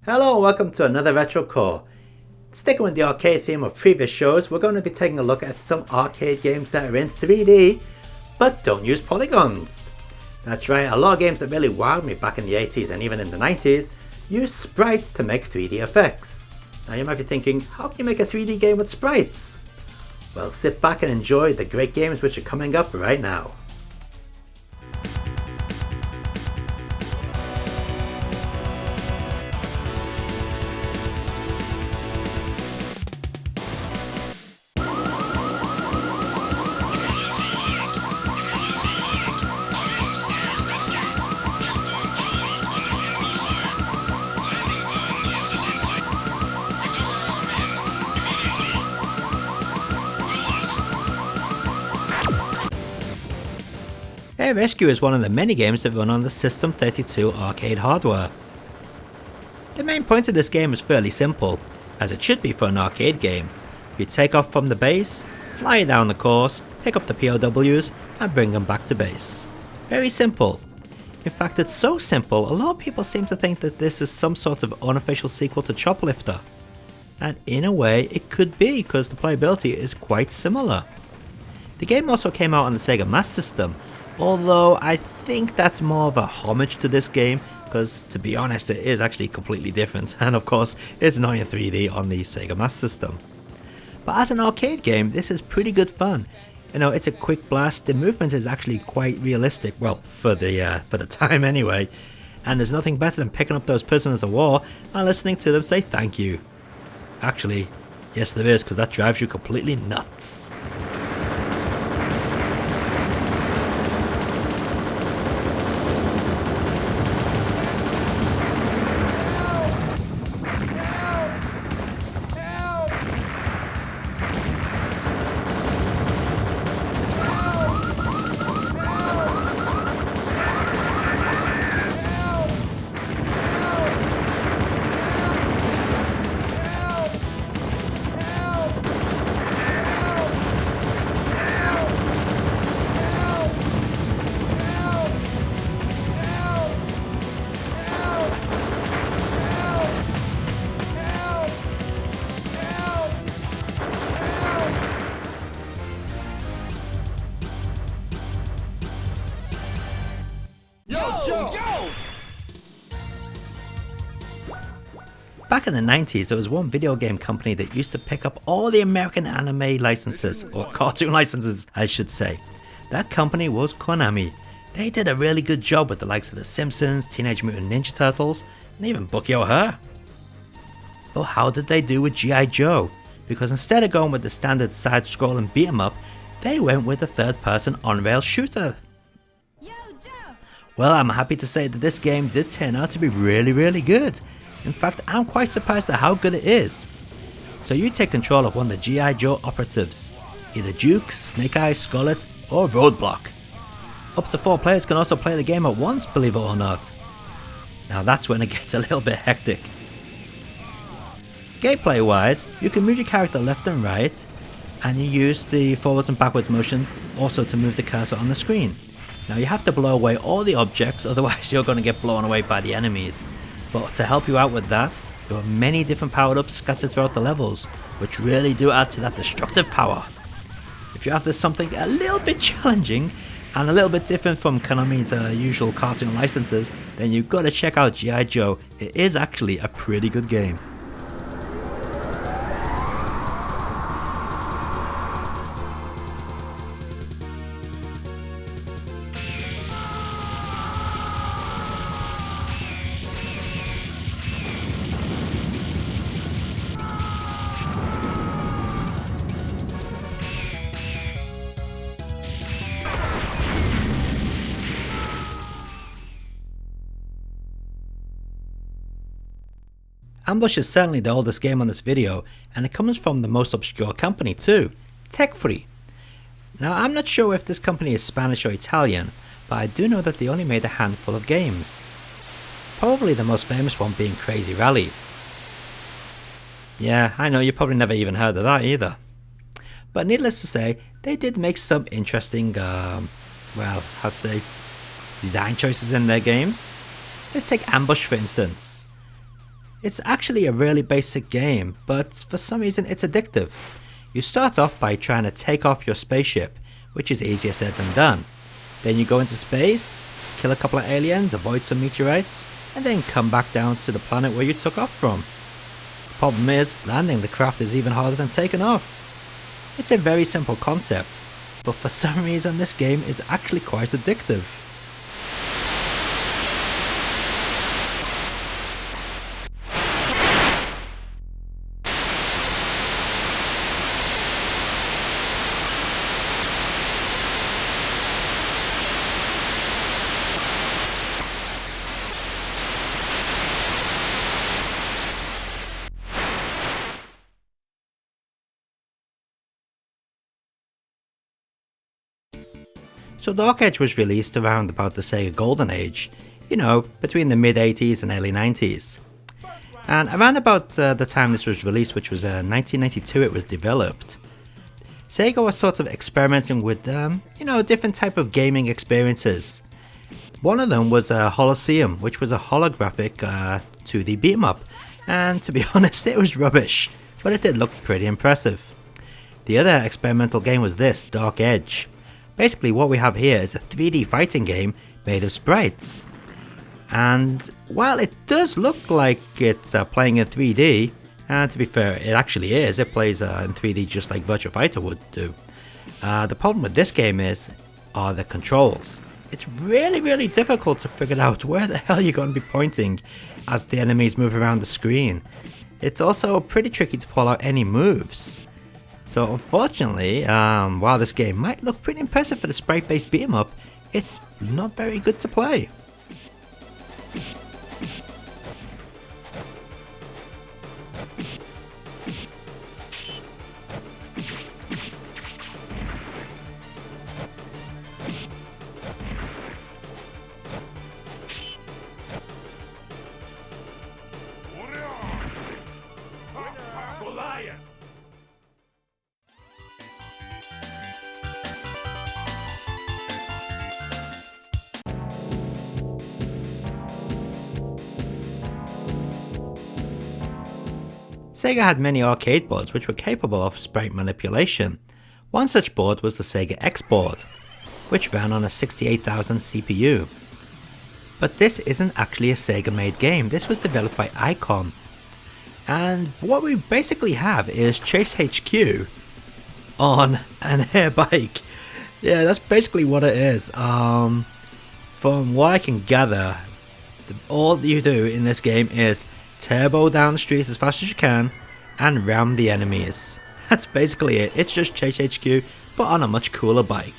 Hello and welcome to another Retro Core. Sticking with the arcade theme of previous shows, we're going to be taking a look at some arcade games that are in 3D but don't use polygons. That's right, a lot of games that really wowed me back in the 80s and even in the 90s use sprites to make 3D effects. Now you might be thinking, how can you make a 3D game with sprites? Well, sit back and enjoy the great games which are coming up right now. Air Rescue is one of the many games that run on the System 32 arcade hardware. The main point of this game is fairly simple, as it should be for an arcade game. You take off from the base, fly down the course, pick up the POWs and bring them back to base. Very simple. In fact, it's so simple, a lot of people seem to think that this is some sort of unofficial sequel to Choplifter. And in a way it could be, because the playability is quite similar. The game also came out on the Sega Master System, although I think that's more of a homage to this game, because to be honest it is actually completely different, and of course it's not in 3D on the Sega Master System. But as an arcade game, this is pretty good fun. You know, it's a quick blast, the movement is actually quite realistic, well, for the time anyway, and there's nothing better than picking up those prisoners of war and listening to them say thank you. Actually, yes there is, because that drives you completely nuts. Back in the 90s, there was one video game company that used to pick up all the American anime licenses, or cartoon licenses I should say. That company was Konami. They did a really good job with the likes of The Simpsons, Teenage Mutant Ninja Turtles, and even Bucky O'Hare. But how did they do with G.I. Joe? Because instead of going with the standard side-scrolling beat-em-up, they went with a third-person on-rail shooter. Well, I'm happy to say that this game did turn out to be really good. In fact, I'm quite surprised at how good it is. So you take control of one of the G.I. Joe operatives, either Duke, Snake Eyes, Scarlet, or Roadblock. Up to 4 players can also play the game at once, believe it or not. Now that's when it gets a little bit hectic. Gameplay wise, you can move your character left and right, and you use the forwards and backwards motion also to move the cursor on the screen. Now you have to blow away all the objects, otherwise you're going to get blown away by the enemies. But to help you out with that, there are many different power-ups scattered throughout the levels, which really do add to that destructive power. If you're after something a little bit challenging, and a little bit different from Konami's usual cartoon licenses, then you've got to check out G.I. Joe. It is actually a pretty good game. Ambush is certainly the oldest game on this video, and it comes from the most obscure company too, Tech3. Now I'm not sure if this company is Spanish or Italian, but I do know that they only made a handful of games. Probably the most famous one being Crazy Rally. Yeah, I know you probably never even heard of that either. But needless to say, they did make some interesting, design choices in their games. Let's take Ambush for instance. It's actually a really basic game, but for some reason it's addictive. You start off by trying to take off your spaceship, which is easier said than done. Then you go into space, kill a couple of aliens, avoid some meteorites, and then come back down to the planet where you took off from. The problem is, landing the craft is even harder than taking off. It's a very simple concept, but for some reason this game is actually quite addictive. So Dark Edge was released around about the Sega Golden Age, between the mid 80s and early 90s. And around about the time this was released, which was 1992 it was developed, Sega was sort of experimenting with different type of gaming experiences. One of them was Holosseum, which was a holographic 2D beat 'em up, and to be honest it was rubbish, but it did look pretty impressive. The other experimental game was this, Dark Edge. Basically what we have here is a 3D fighting game made of sprites. And while it does look like it's playing in 3D, and to be fair it actually is, it plays in 3D just like Virtua Fighter would do. The problem with this game are the controls. It's really difficult to figure out where the hell you're going to be pointing as the enemies move around the screen. It's also pretty tricky to pull out any moves. So unfortunately, while this game might look pretty impressive for the sprite-based beat 'em up, it's not very good to play. Sega had many arcade boards which were capable of sprite manipulation. One such board was the Sega X board, which ran on a 68,000 CPU. But this isn't actually a Sega made game, this was developed by Icon. And what we basically have is Chase HQ on an air bike. Yeah, that's basically what it is. From what I can gather, all you do in this game is turbo down the streets as fast as you can and ram the enemies. That's basically it. It's just Chase HQ but on a much cooler bike.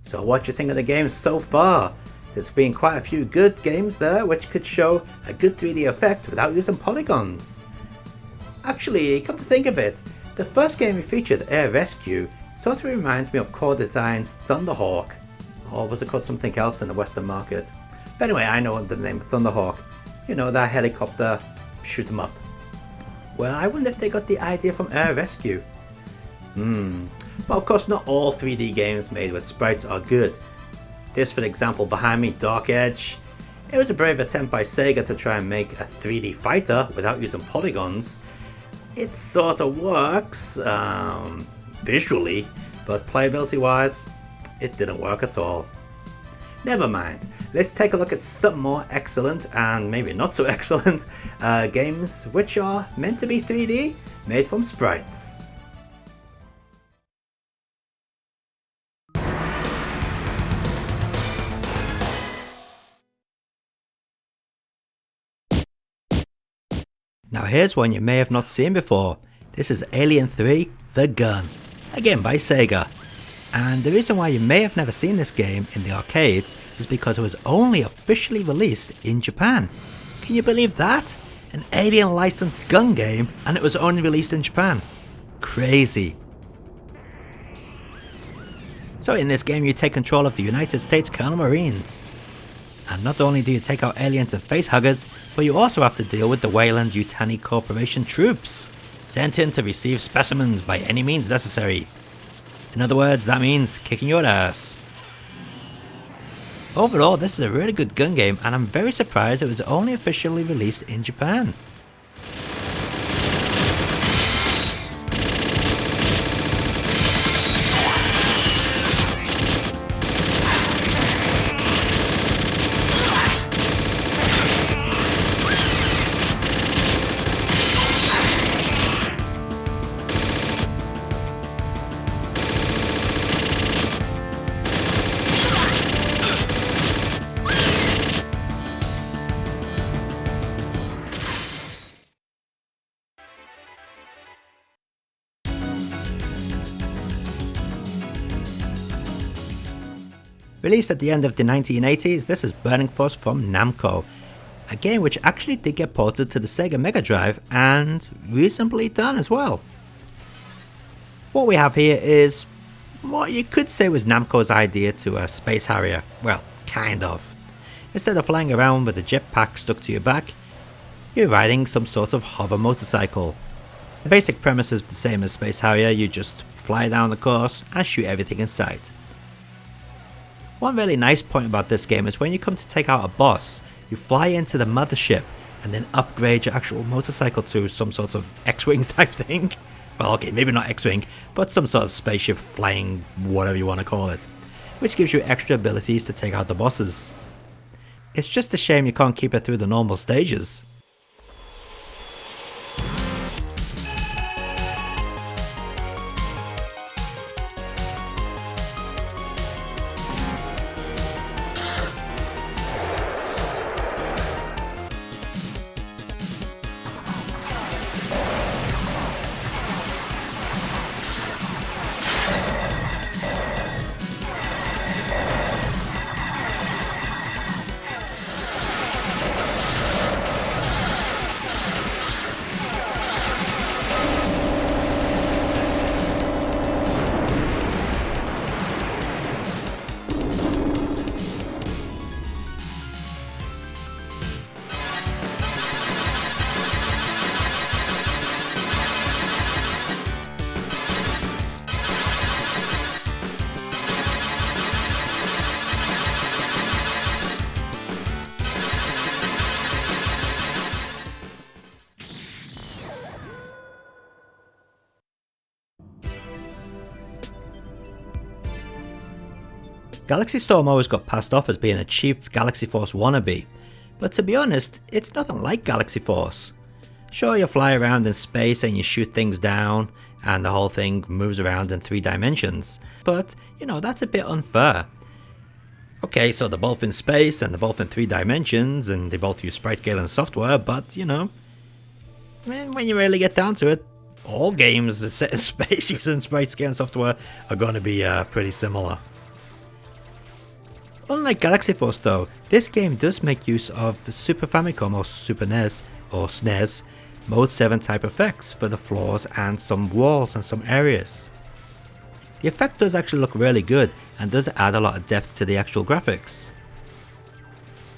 So what do you think of the games so far? There's been quite a few good games there which could show a good 3D effect without using polygons. Actually, come to think of it, the first game we featured, Air Rescue, sort of reminds me of Core Design's Thunderhawk. or was it called something else in the Western market? But anyway, I know under the name Thunderhawk. You know, that helicopter, shoot 'em up. Well, I wonder if they got the idea from Air Rescue. But of course not all 3D games made with sprites are good. This, for example, behind me, Dark Edge. It was a brave attempt by Sega to try and make a 3D fighter without using polygons. It sort of works, visually, but playability wise, it didn't work at all. Never mind, let's take a look at some more excellent and maybe not so excellent games which are meant to be 3D, made from sprites. Now here's one you may have not seen before. This is Alien 3 The Gun, again by Sega. And the reason why you may have never seen this game in the arcades is because it was only officially released in Japan. Can you believe that? An Alien licensed gun game and it was only released in Japan. Crazy. So in this game you take control of the United States Colonial Marines. And not only do you take out aliens and facehuggers, but you also have to deal with the Wayland Yutani Corporation troops, sent in to receive specimens by any means necessary. In other words, that means kicking your ass. Overall, this is a really good gun game, and I'm very surprised it was only officially released in Japan. Released at the end of the 1980s, this is Burning Force from Namco, a game which actually did get ported to the Sega Mega Drive and reasonably done as well. What we have here is what you could say was Namco's idea to a Space Harrier. Well, kind of. Instead of flying around with a jetpack stuck to your back, you're riding some sort of hover motorcycle. The basic premise is the same as Space Harrier, you just fly down the course and shoot everything in sight. One really nice point about this game is when you come to take out a boss, you fly into the mothership and then upgrade your actual motorcycle to some sort of X-Wing type thing. Well, okay, maybe not X-Wing, but some sort of spaceship flying, whatever you want to call it, which gives you extra abilities to take out the bosses. It's just a shame you can't keep it through the normal stages. Galaxy Storm always got passed off as being a cheap Galaxy Force wannabe, but to be honest, it's nothing like Galaxy Force. Sure, you fly around in space and you shoot things down, and the whole thing moves around in 3 dimensions, but, you know, that's a bit unfair. Okay, so they're both in space and they're both in 3 dimensions, and they both use sprite scaling software, but, you know, when you really get down to it, all games set in space using sprite scaling software are going to be pretty similar. Unlike Galaxy Force though, this game does make use of the Super Famicom or Super NES or SNES Mode 7 type effects for the floors and some walls and some areas. The effect does actually look really good and does add a lot of depth to the actual graphics.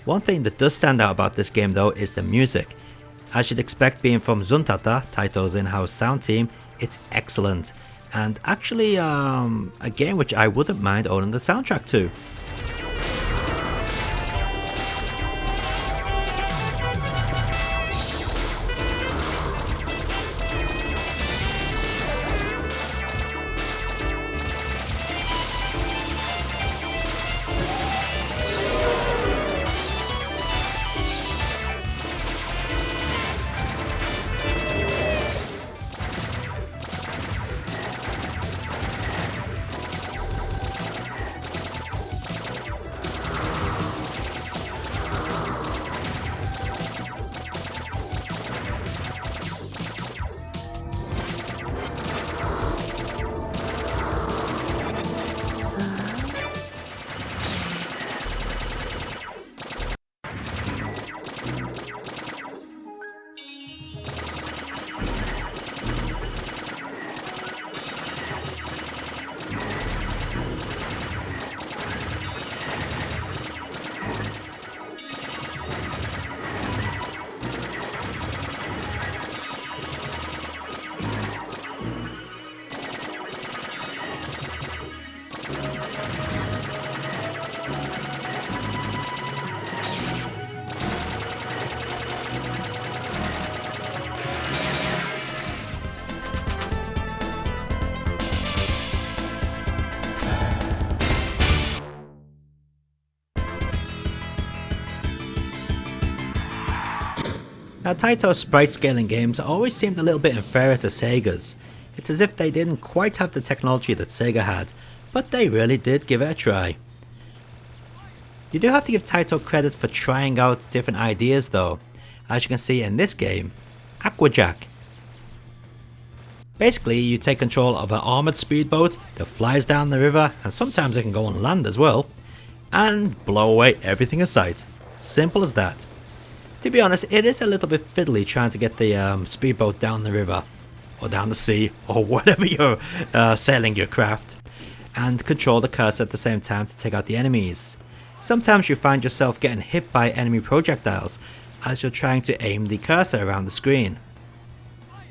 One thing that does stand out about this game though is the music. As you'd expect, being from Zuntata, Taito's in-house sound team, it's excellent, and actually a game which I wouldn't mind owning the soundtrack to. Now Taito's sprite scaling games always seemed a little bit inferior to Sega's. It's as if they didn't quite have the technology that Sega had, but they really did give it a try. You do have to give Taito credit for trying out different ideas though, as you can see in this game, Aquajack. Basically you take control of an armoured speedboat that flies down the river, and sometimes it can go on land as well, and blow away everything in sight. Simple as that. To be honest, it is a little bit fiddly trying to get the speedboat down the river, or down the sea, or whatever you're sailing your craft, and control the cursor at the same time to take out the enemies. Sometimes you find yourself getting hit by enemy projectiles as you're trying to aim the cursor around the screen.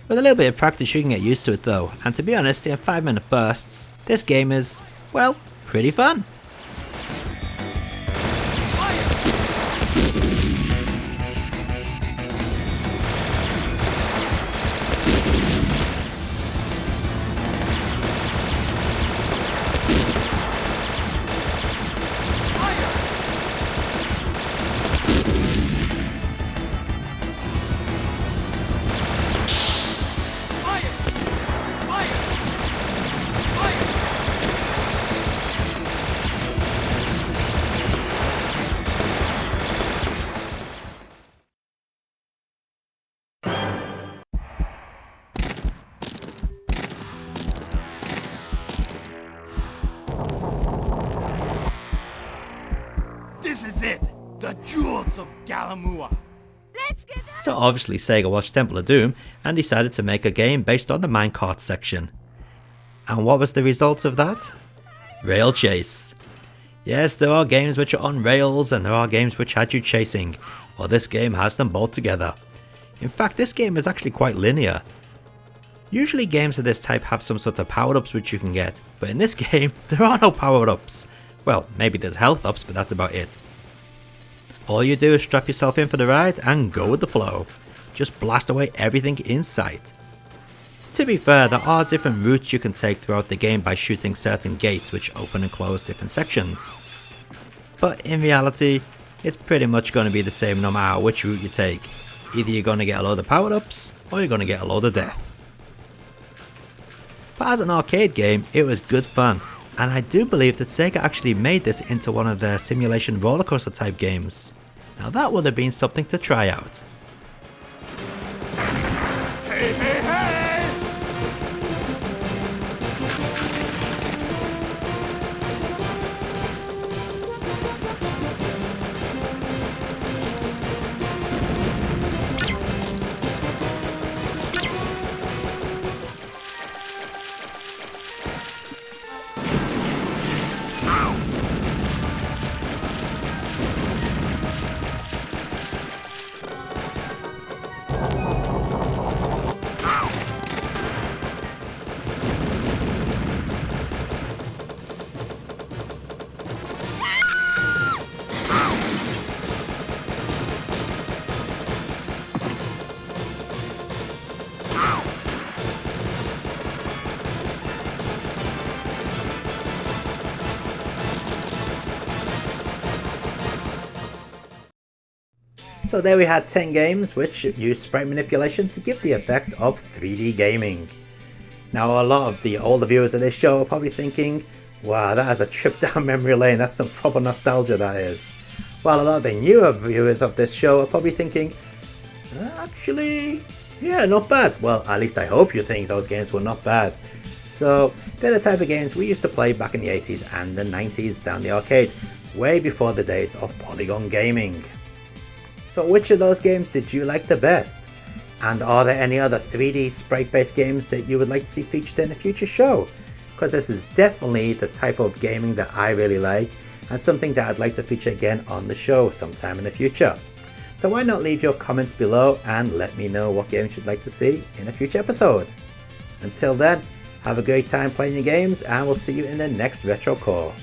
With a little bit of practice you can get used to it though, and to be honest, in 5-minute bursts, this game is, well, pretty fun. This is it! The jewels of Galamua! So obviously Sega watched Temple of Doom and decided to make a game based on the minecart section. And what was the result of that? Rail chase. Yes, there are games which are on rails and there are games which had you chasing. Well, this game has them both together. In fact, this game is actually quite linear. Usually games of this type have some sort of power-ups which you can get, but in this game there are no power-ups. Well, maybe there's health ups, but that's about it. All you do is strap yourself in for the ride and go with the flow. Just blast away everything in sight. To be fair, there are different routes you can take throughout the game by shooting certain gates which open and close different sections. But in reality, it's pretty much going to be the same no matter which route you take. Either you're going to get a load of power-ups, or you're going to get a load of death. But as an arcade game, it was good fun. And I do believe that Sega actually made this into one of their simulation rollercoaster type games. Now that would have been something to try out. Hey, hey, hey! So there we had 10 games which use sprite manipulation to give the effect of 3D gaming. Now a lot of the older viewers of this show are probably thinking, wow, that is a trip down memory lane, that's some proper nostalgia that is. While a lot of the newer viewers of this show are probably thinking, actually, yeah, not bad. Well, at least I hope you think those games were not bad. So they're the type of games we used to play back in the 80s and the 90s down the arcade, way before the days of polygon gaming. So which of those games did you like the best? And are there any other 3D sprite based games that you would like to see featured in a future show? Because this is definitely the type of gaming that I really like and something that I'd like to feature again on the show sometime in the future. So why not leave your comments below and let me know what games you'd like to see in a future episode. Until then, have a great time playing your games and we'll see you in the next Retro Core.